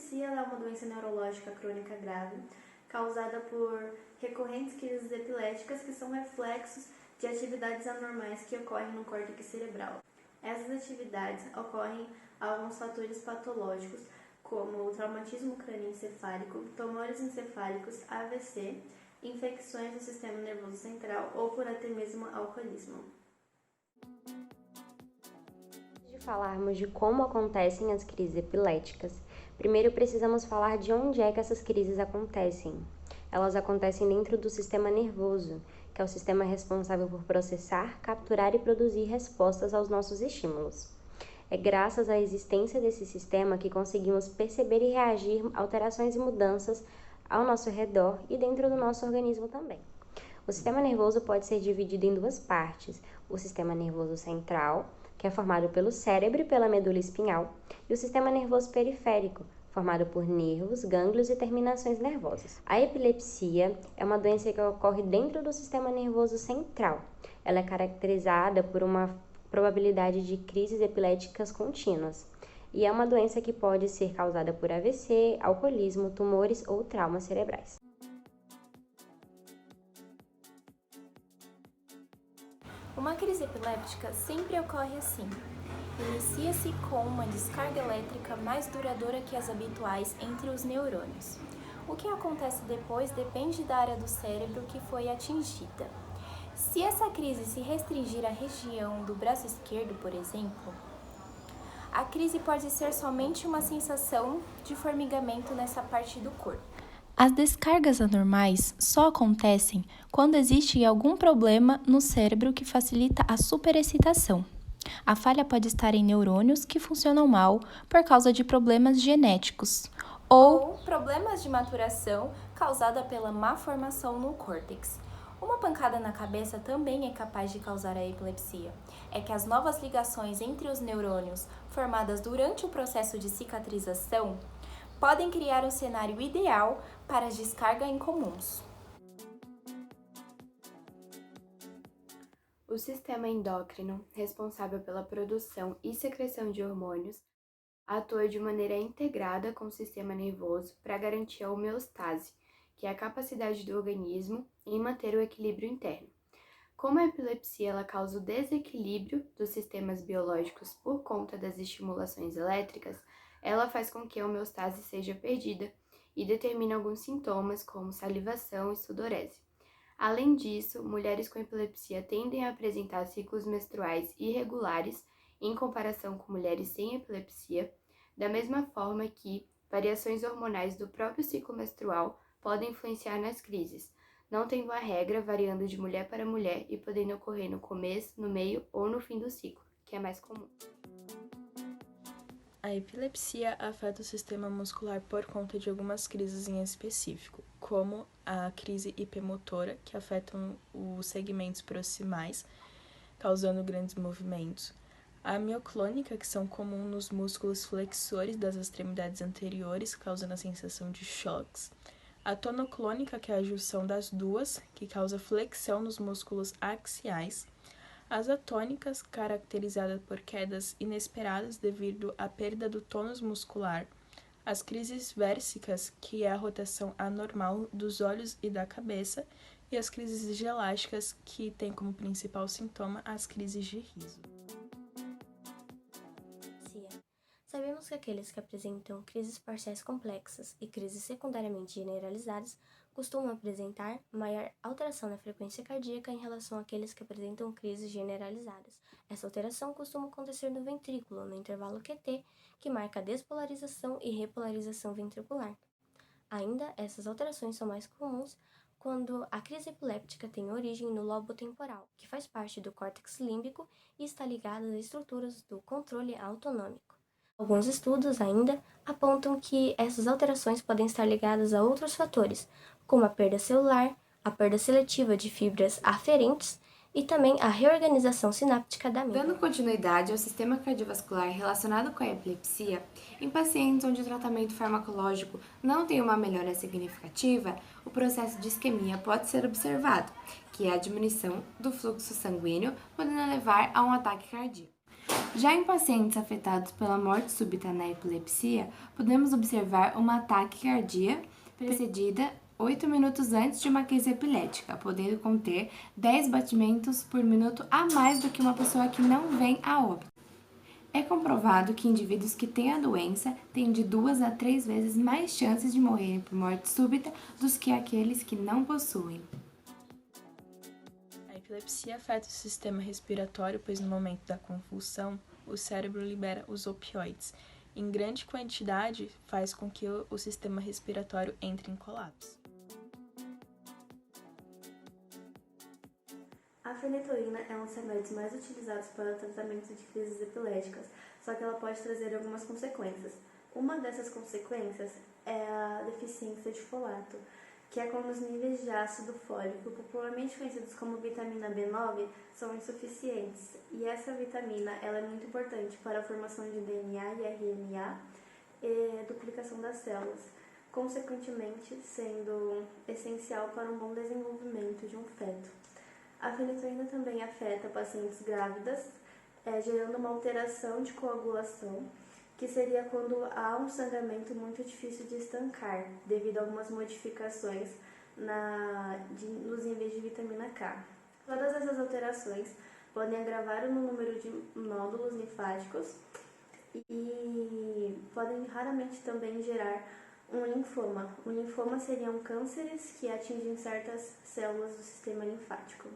epilepsia é uma doença neurológica crônica grave causada por recorrentes crises epiléticas que são reflexos de atividades anormais que ocorrem no córtex cerebral. Essas atividades ocorrem a alguns fatores patológicos, como o traumatismo crânioencefálico, tumores encefálicos, AVC, infecções do sistema nervoso central ou por até mesmo alcoolismo. Antes de falarmos de como acontecem as crises epiléticas, primeiro precisamos falar de onde é que essas crises acontecem. Elas acontecem dentro do sistema nervoso, que é o sistema responsável por processar, capturar e produzir respostas aos nossos estímulos. É graças à existência desse sistema que conseguimos perceber e reagir a alterações e mudanças ao nosso redor e dentro do nosso organismo também. O sistema nervoso pode ser dividido em duas partes: o sistema nervoso central, que é formado pelo cérebro e pela medula espinhal, e o sistema nervoso periférico, formado por nervos, gânglios e terminações nervosas. A epilepsia é uma doença que ocorre dentro do sistema nervoso central. Ela é caracterizada por uma probabilidade de crises epiléticas contínuas, e é uma doença que pode ser causada por AVC, alcoolismo, tumores ou traumas cerebrais. Uma crise epiléptica sempre ocorre assim. Inicia-se com uma descarga elétrica mais duradoura que as habituais entre os neurônios. O que acontece depois depende da área do cérebro que foi atingida. Se essa crise se restringir à região do braço esquerdo, por exemplo, a crise pode ser somente uma sensação de formigamento nessa parte do corpo. As descargas anormais só acontecem quando existe algum problema no cérebro que facilita a superexcitação. A falha pode estar em neurônios que funcionam mal por causa de problemas genéticos ou problemas de maturação causada pela má formação no córtex. Uma pancada na cabeça também é capaz de causar a epilepsia. É que as novas ligações entre os neurônios formadas durante o processo de cicatrização podem criar um cenário ideal para as descargas incomuns. O sistema endócrino, responsável pela produção e secreção de hormônios, atua de maneira integrada com o sistema nervoso para garantir a homeostase, que é a capacidade do organismo em manter o equilíbrio interno. Como a epilepsia ela causa o desequilíbrio dos sistemas biológicos por conta das estimulações elétricas, ela faz com que a homeostase seja perdida e determina alguns sintomas como salivação e sudorese. Além disso, mulheres com epilepsia tendem a apresentar ciclos menstruais irregulares em comparação com mulheres sem epilepsia, da mesma forma que variações hormonais do próprio ciclo menstrual podem influenciar nas crises, não tendo uma regra variando de mulher para mulher e podendo ocorrer no começo, no meio ou no fim do ciclo, que é mais comum. A epilepsia afeta o sistema muscular por conta de algumas crises em específico, como a crise hipemotora, que afetam os segmentos proximais, causando grandes movimentos. A mioclônica, que são comuns nos músculos flexores das extremidades anteriores, causando a sensação de choques. A tonoclônica, que é a junção das duas, que causa flexão nos músculos axiais. As atônicas, caracterizadas por quedas inesperadas devido à perda do tônus muscular. As crises versicas, que é a rotação anormal dos olhos e da cabeça. E as crises gelásticas, que tem como principal sintoma as crises de riso. Sabemos que aqueles que apresentam crises parciais complexas e crises secundariamente generalizadas costumam apresentar maior alteração na frequência cardíaca em relação àqueles que apresentam crises generalizadas. Essa alteração costuma acontecer no ventrículo, no intervalo QT, que marca a despolarização e repolarização ventricular. Ainda, essas alterações são mais comuns quando a crise epiléptica tem origem no lobo temporal, que faz parte do córtex límbico e está ligado às estruturas do controle autonômico. Alguns estudos ainda apontam que essas alterações podem estar ligadas a outros fatores, como a perda celular, a perda seletiva de fibras aferentes e também a reorganização sináptica da amígdala. Dando continuidade ao sistema cardiovascular relacionado com a epilepsia, em pacientes onde o tratamento farmacológico não tem uma melhora significativa, o processo de isquemia pode ser observado, que é a diminuição do fluxo sanguíneo, podendo levar a um ataque cardíaco. Já em pacientes afetados pela morte súbita na epilepsia, podemos observar uma taquicardia precedida 8 minutos antes de uma crise epilética, podendo conter 10 batimentos por minuto a mais do que uma pessoa que não vem a óbito. É comprovado que indivíduos que têm a doença têm de 2 a 3 vezes mais chances de morrerem por morte súbita do que aqueles que não possuem. A epilepsia afeta o sistema respiratório, pois no momento da convulsão, o cérebro libera os opioides. Em grande quantidade, faz com que o sistema respiratório entre em colapso. A fenitoína é um dos remédios mais utilizados para o tratamento de crises epiléticas, só que ela pode trazer algumas consequências. Uma dessas consequências é a deficiência de folato, que é quando os níveis de ácido fólico, popularmente conhecidos como vitamina B9, são insuficientes. E essa vitamina ela é muito importante para a formação de DNA e RNA e duplicação das células, consequentemente sendo essencial para um bom desenvolvimento de um feto. A fenitoína também afeta pacientes grávidas, gerando uma alteração de coagulação, que seria quando há um sangramento muito difícil de estancar, devido a algumas modificações nos níveis de vitamina K. Todas essas alterações podem agravar o número de nódulos linfáticos e podem raramente também gerar um linfoma. Um linfoma seriam cânceres que atingem certas células do sistema linfático.